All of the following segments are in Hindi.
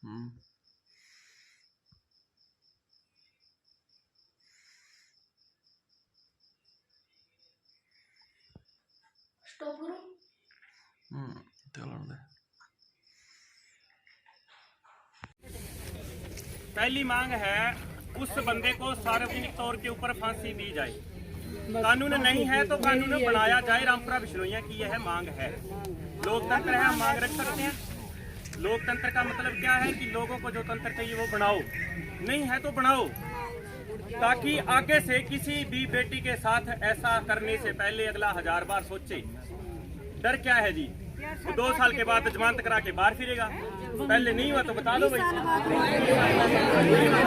स्टॉप करो। पहली मांग है उस बंदे को सार्वजनिक तौर के ऊपर फांसी दी जाए। कानून नहीं है तो कानून बनाया जाए। रामपुरा बिश्नोइयां की यह मांग है। लोकतंत्र है, हम मांग रख सकते हैं। लोकतंत्र का मतलब क्या है कि लोगों को जो तंत्र चाहिए वो बनाओ, नहीं है तो बनाओ, ताकि आगे से किसी भी बेटी के साथ ऐसा करने से पहले अगला 1000 बार सोचे। डर क्या है जी? 2 साल के बाद जमानत करा के बाहर फिरेगा। पहले नहीं हुआ तो बता दो भाई,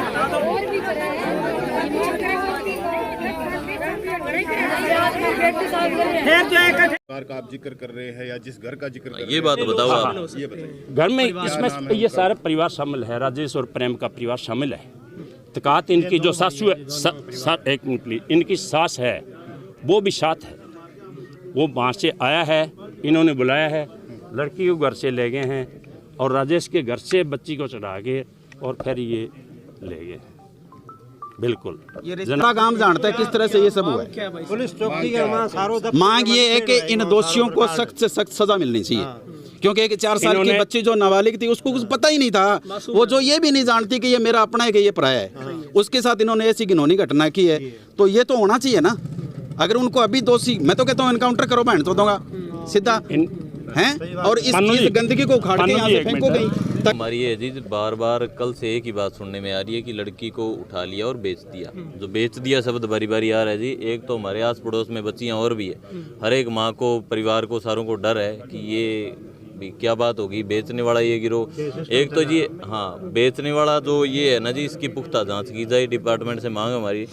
बता दो। का आप जिक्र कर रहे हैं या जिस घर का जिक्र कर रहे हैं, ये बात बताओ आप। ये बताइए। घर में इसमें ये सारा परिवार शामिल है। राजेश और प्रेम का परिवार शामिल है। तकात इनकी जो सासू है, एक मिनट प्लीज, इनकी सास है वो भी साथ है। वो वहाँ से आया है, इन्होंने बुलाया है, लड़की को घर से ले गए हैं और राजेश के घर से बच्ची को चढ़ा के और फिर ये ले गए। बिल्कुल पूरा गांव जानता है किस तरह से ये सब हुआ है। पुलिस चौकी का मांग ये है कि इन दोषियों को सख्त से सख्त सजा मिलनी चाहिए, क्योंकि एक 4 साल की बच्ची जो नाबालिग थी उसको कुछ पता ही नहीं था। वो जो ये भी नहीं जानती कि ये मेरा अपना है कि ये पराया है, उसके साथ इन्होंने ऐसी घिनौनी घटना की है। तो ये तो होना चाहिए ना। अगर उनको अभी दोषी, मैं तो कहता हूँ इनकाउंटर करो, बहन तो दूंगा सीधा हैं, और इस गंदगी को उखाड़ के यहाँ से फेंको कहीं। हमारी ये जी बार बार कल से एक ही बात सुनने में आ रही है कि लड़की को उठा लिया और बेच दिया। जो बेच दिया शब्द बारी बारी आ रहा है जी। एक तो हमारे आस पड़ोस में बच्चियाँ और भी है। हर एक माँ को, परिवार को, सारों को डर है कि ये भी क्या बात होगी, बेचने वाला ये गिरोह। एक तो जी हाँ, बेचने वाला जो ये है ना जी, इसकी पुख्ता जांच की जाए, डिपार्टमेंट से मांग हमारी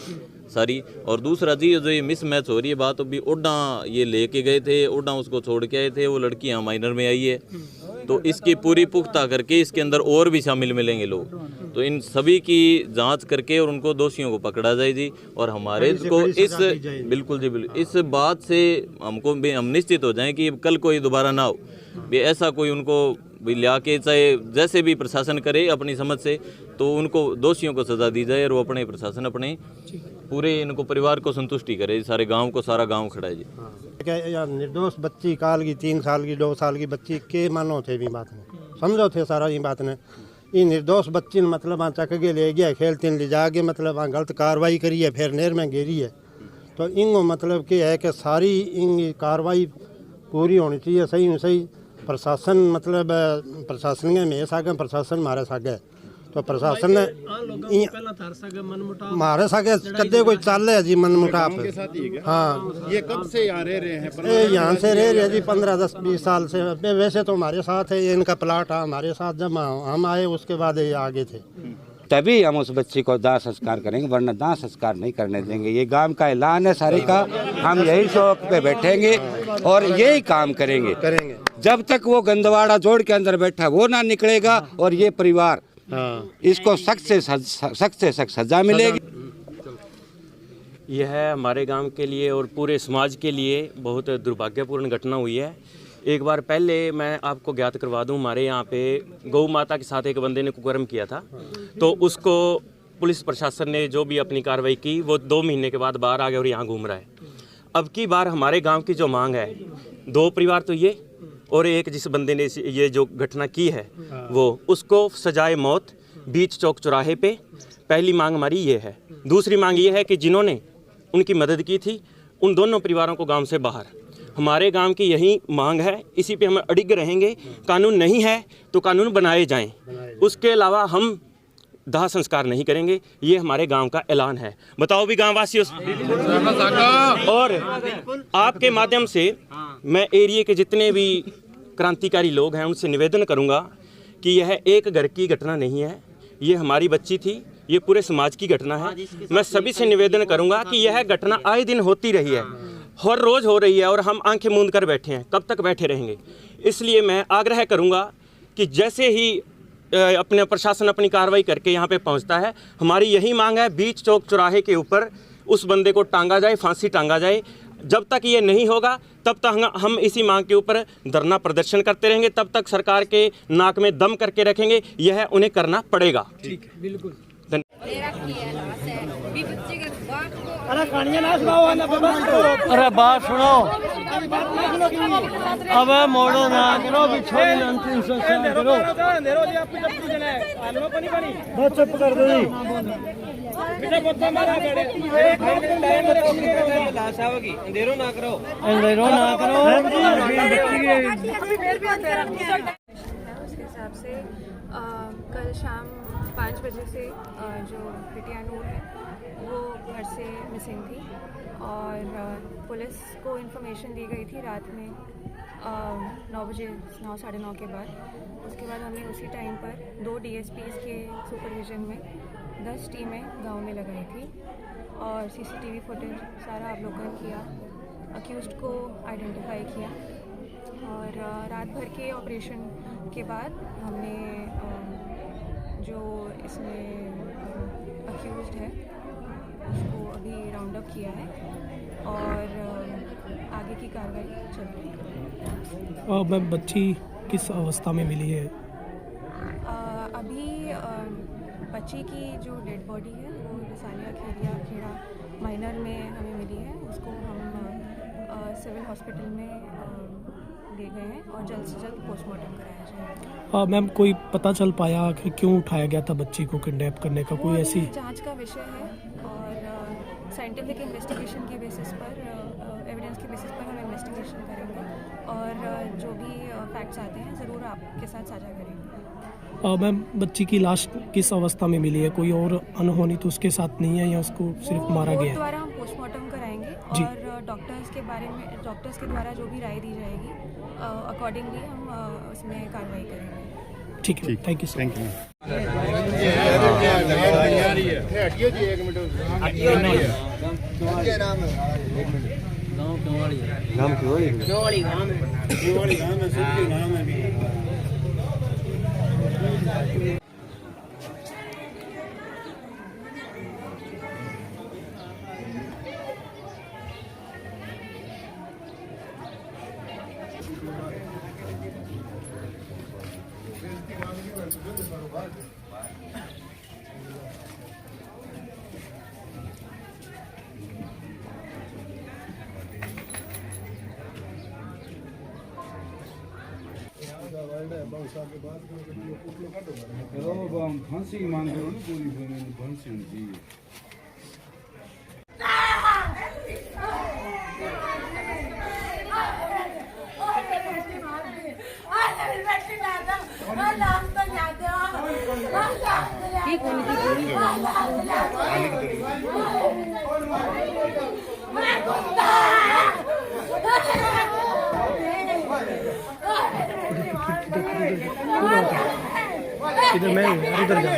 सारी। और दूसरा जी जो ये मिस मैच हो रही है बात, अभी ओडा ये लेके गए थे, ओडा उसको छोड़ के आए थे, वो लड़की यहाँ माइनर में आई है। तो इसकी पूरी पुख्ता करके इसके अंदर और भी शामिल मिलेंगे लोग। तो इन सभी की जांच करके और उनको दोषियों को पकड़ा जाए जी। और हमारे को इस बिल्कुल जी बिल्कुल इस बात से हमको भी हम निश्चित हो जाएं कि कल कोई दोबारा ना हो भी ऐसा कोई उनको भी लिया के, चाहे जैसे भी प्रशासन करे अपनी समझ से, तो उनको दोषियों को सजा दी जाए और वो अपने प्रशासन अपने पूरे इनको परिवार को संतुष्टि करे। सारे गांव को, सारा गांव खड़ा है जी। क्या निर्दोष बच्ची काल की 3 साल की 2 साल की बच्ची के मानो थे भी बात ने समझो थे सारा ये बात ने। ये निर्दोष बच्ची ने मतलब वहाँ चक के ले गया, खेलते ले जाके मतलब वहाँ गलत कार्रवाई करी है, फिर नेर में गिरी है। तो इन मतलब कि है कि सारी इन कार्रवाई पूरी होनी चाहिए, सही में सही। प्रशासन मतलब प्रशासन में सागे, प्रशासन मारे सागे, तो प्रशासन ने मारे सागे कदे कोई चल है जी मन मुटाप। हाँ, ये कब से यहाँ रह रहे हैं? यहाँ से रह रहे जी 15, 10, 20 साल से। वैसे तो हमारे साथ है, इनका प्लाट हमारे साथ। जब हम आए उसके बाद ये आगे थे। तभी हम उस बच्ची को दाह संस्कार करेंगे, वरना दाह संस्कार नहीं करने देंगे। ये गांव का ऐलान है सारे का। हम यही शौक पे बैठेंगे और यही काम करेंगे जब तक वो गंदवाड़ा जोड़ के अंदर बैठा वो ना निकलेगा और ये परिवार इसको सख्त से सख्त सजा मिलेगी। यह हमारे गांव के लिए और पूरे समाज के लिए बहुत दुर्भाग्यपूर्ण घटना हुई है। एक बार पहले मैं आपको ज्ञात करवा दूं, हमारे यहाँ पे गौ माता के साथ एक बंदे ने कुकर्म किया था। तो उसको पुलिस प्रशासन ने जो भी अपनी कार्रवाई की, वो 2 महीने के बाद बाहर आ गया और यहाँ घूम रहा है। अब की बार हमारे गांव की जो मांग है, 2 परिवार तो ये और एक जिस बंदे ने ये जो घटना की है वो, उसको सजाए मौत बीच चौक चौराहे पे। पहली मांग हमारी ये है। दूसरी मांग ये है कि जिन्होंने उनकी मदद की थी उन दोनों परिवारों को गांव से बाहर। हमारे गांव की यही मांग है, इसी पे हम अड़िग रहेंगे। कानून नहीं है तो कानून बनाए जाएं, उसके अलावा हम दाह संस्कार नहीं करेंगे। ये हमारे गांव का ऐलान है। बताओ भी गांव वासियों। और आपके माध्यम से मैं एरिया के जितने भी क्रांतिकारी लोग हैं उनसे निवेदन करूंगा कि यह एक घर की घटना नहीं है, ये हमारी बच्ची थी, ये पूरे समाज की घटना है। मैं सभी से निवेदन करूंगा कि यह घटना आए दिन होती रही है, हर रोज़ हो रही है और हम आंखें मूंद कर बैठे हैं। कब तक बैठे रहेंगे? इसलिए मैं आग्रह करूंगा कि जैसे ही अपने प्रशासन अपनी कार्रवाई करके यहाँ पे पहुँचता है, हमारी यही मांग है बीच चौक चौराहे के ऊपर उस बंदे को टांगा जाए, फांसी टांगा जाए। जब तक ये नहीं होगा तब तक हम इसी मांग के ऊपर धरना प्रदर्शन करते रहेंगे, तब तक सरकार के नाक में दम करके रखेंगे, यह उन्हें करना पड़ेगा। ठीक है, बिल्कुल। अरे बात सुनो, अब मोड़ो ना करो, बिछोड़ी अंतिम संस्कार करो, बस चुप कर दो जी। अंधेरो ना करो, अंधेरो ना करो। उसके हिसाब से कल शाम 5 बजे से जो बिटिया नूर है वो घर से मिसिंग थी और पुलिस को इन्फॉर्मेशन दी गई थी रात में 9 बजे, 9 साढ़े 9 के बाद। उसके बाद हमने उसी टाइम पर 2 DSPs के सुपरविजन में 10 टीमें गांव में लगाई थी और CCTV फुटेज सारा अवलोकन किया, अक्यूज्ड को आइडेंटिफाई किया और रात भर के ऑपरेशन के बाद हमने जो इसमें अक्यूज्ड है उसको अभी राउंड अप किया है और आगे की कार्रवाई चल रही है। मैम बच्ची किस अवस्था में मिली है? अभी बच्ची की जो डेड बॉडी है वो रसालिया खेड़ा माइनर में हमें मिली है, उसको हम सिविल हॉस्पिटल में ले गए हैं और जल्द से जल्द पोस्टमार्टम कराया जाएगा। मैम कोई पता चल पाया कि क्यों उठाया गया था बच्ची को किडनैप करने का? कोई ऐसी जांच का विषय है और साइंटिफिक इन्वेस्टिगेशन के बेसिस पर, एविडेंस के बेसिस पर हम इन्वेस्टिगेशन करेंगे और जो भी फैक्ट्स आते हैं ज़रूर आपके साथ साझा करेंगे। मैम बच्ची की लाश किस अवस्था में मिली है? कोई और अनहोनी तो उसके साथ नहीं है या उसको सिर्फ मारा गया है? द्वारा हम पोस्टमार्टम कराएंगे और डॉक्टर्स के बारे में, डॉक्टर्स के द्वारा जो भी राय दी जाएगी अकॉर्डिंगली हम उसमें कार्रवाई करेंगे। ठीक है, thank you sir. Thank you. फांसी की मांग करो ना, पूरी फांसी होनी चाहिए। इधर मैं इधर जा।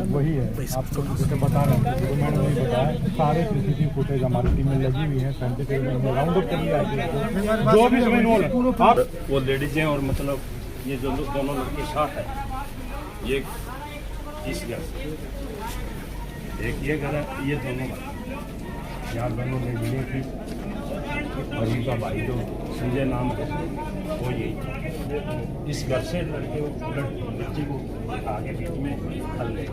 वही है, आप जैसे बता रहे हैं, तो मैंने वही बताया, सारे CCTV फुटेज हमारी टीम में लगी हुई है, साइंटिफिक राउंड अप करनी है जो भी इसमें इन्वॉल्व है। आप वो लेडीज हैं और मतलब ये जो दोनों लड़के साथ है, ये इस घर से एक ये घर है, ये दोनों घर यहाँ दोनों में मिले थी और इनका भाई जो संजय नाम है वो यही इस घर से लड़के बच्ची को आगे बीच में हल ले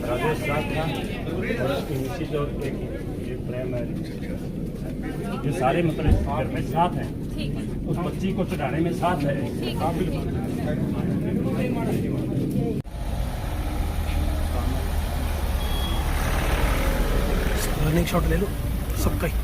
राजेश साहब था और उसकी मिसिज और एक प्रेम है, ये सारे मतलब इस घर में साथ हैं, उस बच्ची को चढ़ाने में साथ है। टर्निंग शॉट ले लो सबका ही।